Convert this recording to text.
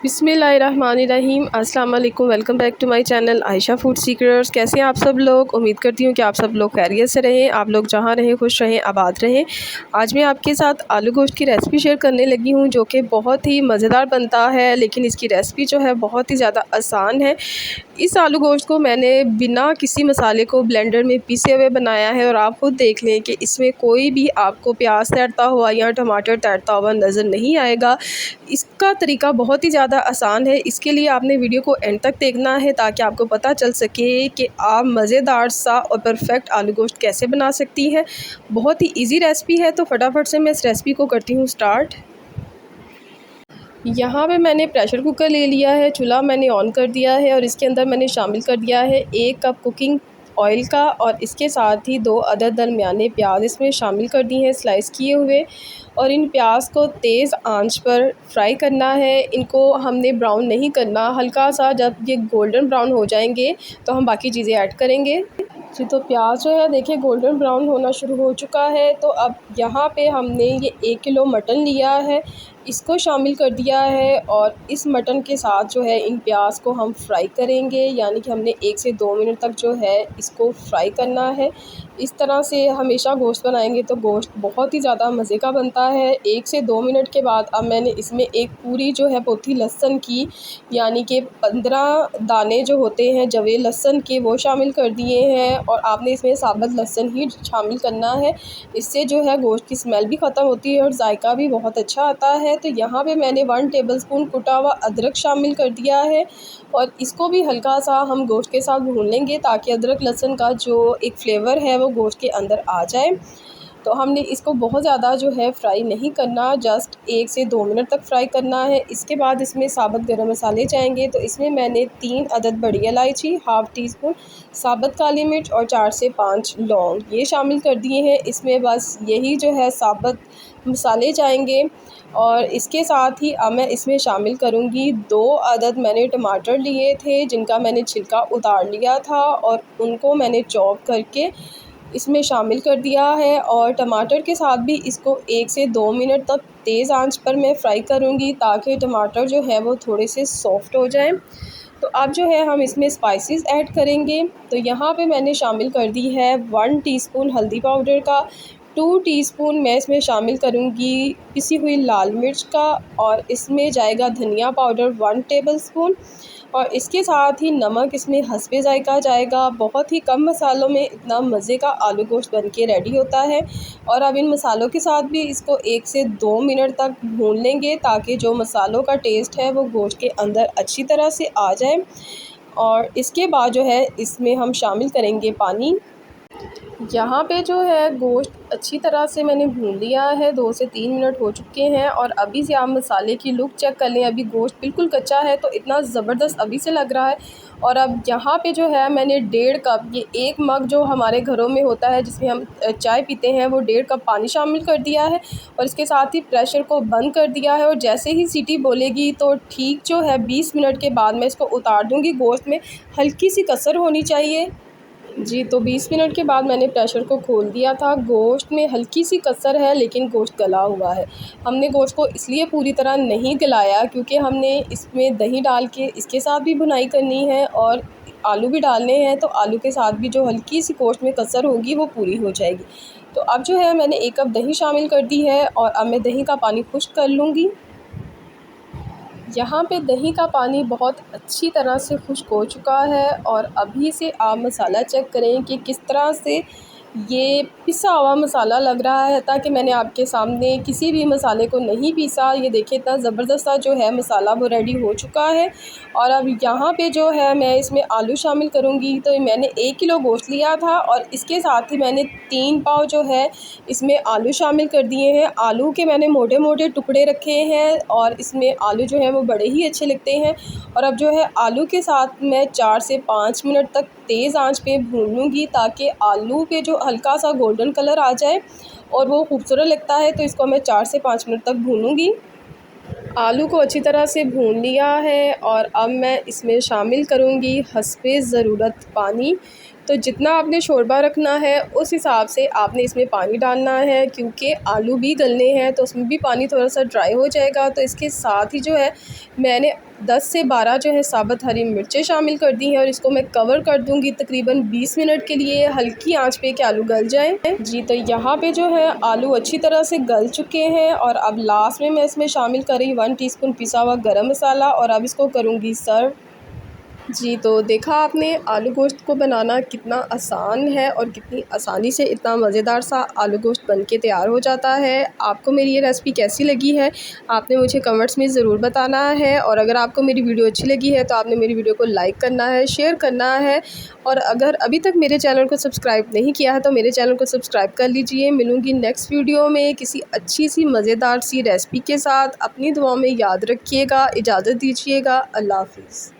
बिस्मिल्लाहिर्रहमानिर्रहीम। अस्सलाम वालेकुम। Welcome back to my channel Ayesha food secrets. कैसे हैं आप सब लोग? उम्मीद करती हूँ कि आप सब लोग खैरियत से रहें, आप लोग जहाँ रहें खुश रहें, आबाद रहें। आज मैं आपके साथ आलू गोश्त की रेसिपी शेयर करने लगी हूँ जो कि बहुत ही मज़ेदार बनता है, लेकिन इसकी रेसिपी जो है बहुत ही ज़्यादा आसान है। इस आलू गोश्त को मैंने बिना किसी मसाले को ब्लेंडर में पीसे हुए बनाया है और आप खुद देख लें कि इसमें कोई भी आपको प्याज तैरता हुआ या टमाटर तैरता हुआ नज़र नहीं आएगा। इसका तरीका बहुत ही ज़्यादा आसान है। इसके लिए आपने वीडियो को एंड तक देखना है ताकि आपको पता चल सके कि आप मज़ेदार सा और परफेक्ट आलू गोश्त कैसे बना सकती हैं। बहुत ही इजी रेसिपी है, तो फटाफट से मैं इस रेसिपी को करती हूँ स्टार्ट। यहाँ पे मैंने प्रेशर कुकर ले लिया है, चूल्हा मैंने ऑन कर दिया है और इसके अंदर मैंने शामिल कर दिया है 1 कप कुकिंग ऑयल का और इसके साथ ही 2 अदद दरमियाने प्याज इसमें शामिल कर दिए हैं स्लाइस किए हुए। और इन प्याज को तेज़ आंच पर फ्राई करना है। इनको हमने ब्राउन नहीं करना, हल्का सा जब ये गोल्डन ब्राउन हो जाएंगे तो हम बाकी चीज़ें ऐड करेंगे। जी, तो प्याज जो है देखिए गोल्डन ब्राउन होना शुरू हो चुका है। तो अब यहाँ पे हमने ये 1 किलो मटन लिया है, इसको शामिल कर दिया है और इस मटन के साथ जो है इन प्याज को हम फ्राई करेंगे, यानी कि हमने 1 से 2 मिनट तक जो है इसको फ्राई करना है। इस तरह से हमेशा गोश्त बनाएंगे तो गोश्त बहुत ही ज़्यादा मज़े का बनता है। 1 से 2 मिनट के बाद अब मैंने इसमें एक पूरी जो है पोथी लहसुन की, यानी कि 15 दाने जो होते हैं जवे लहसुन के, वो शामिल कर दिए हैं और आपने इसमें साबुत लहसुन ही शामिल करना है। इससे जो है गोश्त की स्मेल भी ख़त्म होती है और जायका भी बहुत अच्छा आता है। तो यहाँ पे मैंने 1 टेबलस्पून कुटा हुआ अदरक शामिल कर दिया है और इसको भी हल्का सा हम गोश्त के साथ भून लेंगे ताकि अदरक लहसुन का जो एक फ्लेवर है वो गोश्त के अंदर आ जाए। तो हमने इसको बहुत ज़्यादा जो है फ्राई नहीं करना, जस्ट 1 से 2 मिनट तक फ्राई करना है। इसके बाद इसमें साबुत गरम मसाले जाएंगे। तो इसमें मैंने 3 अदद बड़ी इलायची, हाफ़ टी स्पून साबुत काली मिर्च और 4 से 5 लौंग ये शामिल कर दिए हैं। इसमें बस यही जो है साबुत मसाले जाएंगे और इसके साथ ही अब मैं इसमें शामिल करूँगी 2 अदद मैंने टमाटर लिए थे जिनका मैंने छिलका उतार लिया था और उनको मैंने चॉप करके इसमें शामिल कर दिया है। और टमाटर के साथ भी इसको 1 से 2 मिनट तक तेज़ आंच पर मैं फ्राई करूँगी ताकि टमाटर जो है वो थोड़े से सॉफ़्ट हो जाएं। तो अब जो है हम इसमें स्पाइसेस ऐड करेंगे। तो यहाँ पे मैंने शामिल कर दी है 1 टीस्पून हल्दी पाउडर का, 2 टीस्पून मैं इसमें शामिल करूँगी पिसी हुई लाल मिर्च का और इसमें जाएगा धनिया पाउडर 1 टेबलस्पून और इसके साथ ही नमक इसमें हस्बे जायका जाएगा। बहुत ही कम मसालों में इतना मज़े का आलू गोश्त बन के रेडी होता है। और अब इन मसालों के साथ भी इसको 1 से 2 मिनट तक भून लेंगे ताकि जो मसालों का टेस्ट है वो गोश्त के अंदर अच्छी तरह से आ जाए। और इसके बाद जो है इसमें हम शामिल करेंगे पानी। यहाँ पे जो है गोश्त अच्छी तरह से मैंने भून लिया है, 2 से 3 मिनट हो चुके हैं और अभी से आप मसाले की लुक चेक कर लें। अभी गोश्त बिल्कुल कच्चा है तो इतना ज़बरदस्त अभी से लग रहा है। और अब यहाँ पे जो है मैंने 1.5 कप, ये 1 मग जो हमारे घरों में होता है जिसमें हम चाय पीते हैं, वो 1.5 कप पानी शामिल कर दिया है और इसके साथ ही प्रेशर को बंद कर दिया है। और जैसे ही सीटी बोलेगी तो ठीक जो है 20 मिनट के बाद मैं इसको उतार दूँगी। गोश्त में हल्की सी कसर होनी चाहिए। जी, तो 20 मिनट के बाद मैंने प्रेशर को खोल दिया था। गोश्त में हल्की सी कसर है लेकिन गोश्त गला हुआ है। हमने गोश्त को इसलिए पूरी तरह नहीं गलाया क्योंकि हमने इसमें दही डाल के इसके साथ भी भुनाई करनी है और आलू भी डालने हैं, तो आलू के साथ भी जो हल्की सी गोश्त में कसर होगी वो पूरी हो जाएगी। तो अब जो है मैंने 1 कप दही शामिल कर दी है और अब मैं दही का पानी खुश्क कर लूँगी। यहाँ पे दही का पानी बहुत अच्छी तरह से खुश्क हो चुका है और अभी से आप मसाला चेक करें कि किस तरह से ये पिसा हुआ मसाला लग रहा है, ताकि मैंने आपके सामने किसी भी मसाले को नहीं पीसा। ये देखिए इतना ज़बरदस्त सा जो है मसाला वो रेडी हो चुका है। और अब यहाँ पे जो है मैं इसमें आलू शामिल करूँगी। तो मैंने 1 किलो गोश्त लिया था और इसके साथ ही मैंने 3 पाव जो है इसमें आलू शामिल कर दिए हैं। आलू के मैंने मोटे मोटे टुकड़े रखे हैं और इसमें आलू जो है वो बड़े ही अच्छे लगते हैं। और अब जो है आलू के साथ मैं 4 से 5 मिनट तक तेज़ आंच पे भून लूँगी ताकि आलू पे जो हल्का सा गोल्डन कलर आ जाए और वो खूबसूरत लगता है। तो इसको मैं 4 से 5 मिनट तक भूनूँगी। आलू को अच्छी तरह से भून लिया है और अब मैं इसमें शामिल करूँगी हस्बे ज़रूरत पानी। तो जितना आपने शोरबा रखना है उस हिसाब से आपने इसमें पानी डालना है, क्योंकि आलू भी गलने हैं तो उसमें भी पानी थोड़ा सा ड्राई हो जाएगा। तो इसके साथ ही जो है मैंने 10 से 12 जो है साबुत हरी मिर्चें शामिल कर दी हैं और इसको मैं कवर कर दूंगी तकरीबन 20 मिनट के लिए, हल्की आंच पे कि आलू गल जाएं। जी, तो यहाँ पे जो है आलू अच्छी तरह से गल चुके हैं और अब लास्ट में मैं इसमें शामिल कर रही 1 टीस्पून पिसा हुआ गरम मसाला और अब इसको करूँगी सर्व। जी, तो देखा आपने आलू गोश्त को बनाना कितना आसान है और कितनी आसानी से इतना मज़ेदार सा आलू गोश्त बन के तैयार हो जाता है। आपको मेरी ये रेसिपी कैसी लगी है आपने मुझे कमेंट्स में ज़रूर बताना है, और अगर आपको मेरी वीडियो अच्छी लगी है तो आपने मेरी वीडियो को लाइक करना है, शेयर करना है, और अगर अभी तक मेरे चैनल को सब्सक्राइब नहीं किया है तो मेरे चैनल को सब्सक्राइब कर लीजिए। मिलूँगी नेक्स्ट वीडियो में किसी अच्छी सी मज़ेदार सी रेसिपी के साथ। अपनी दुआओं में याद रखिएगा। इजाज़त दीजिएगा। अल्लाह हाफ़िज़।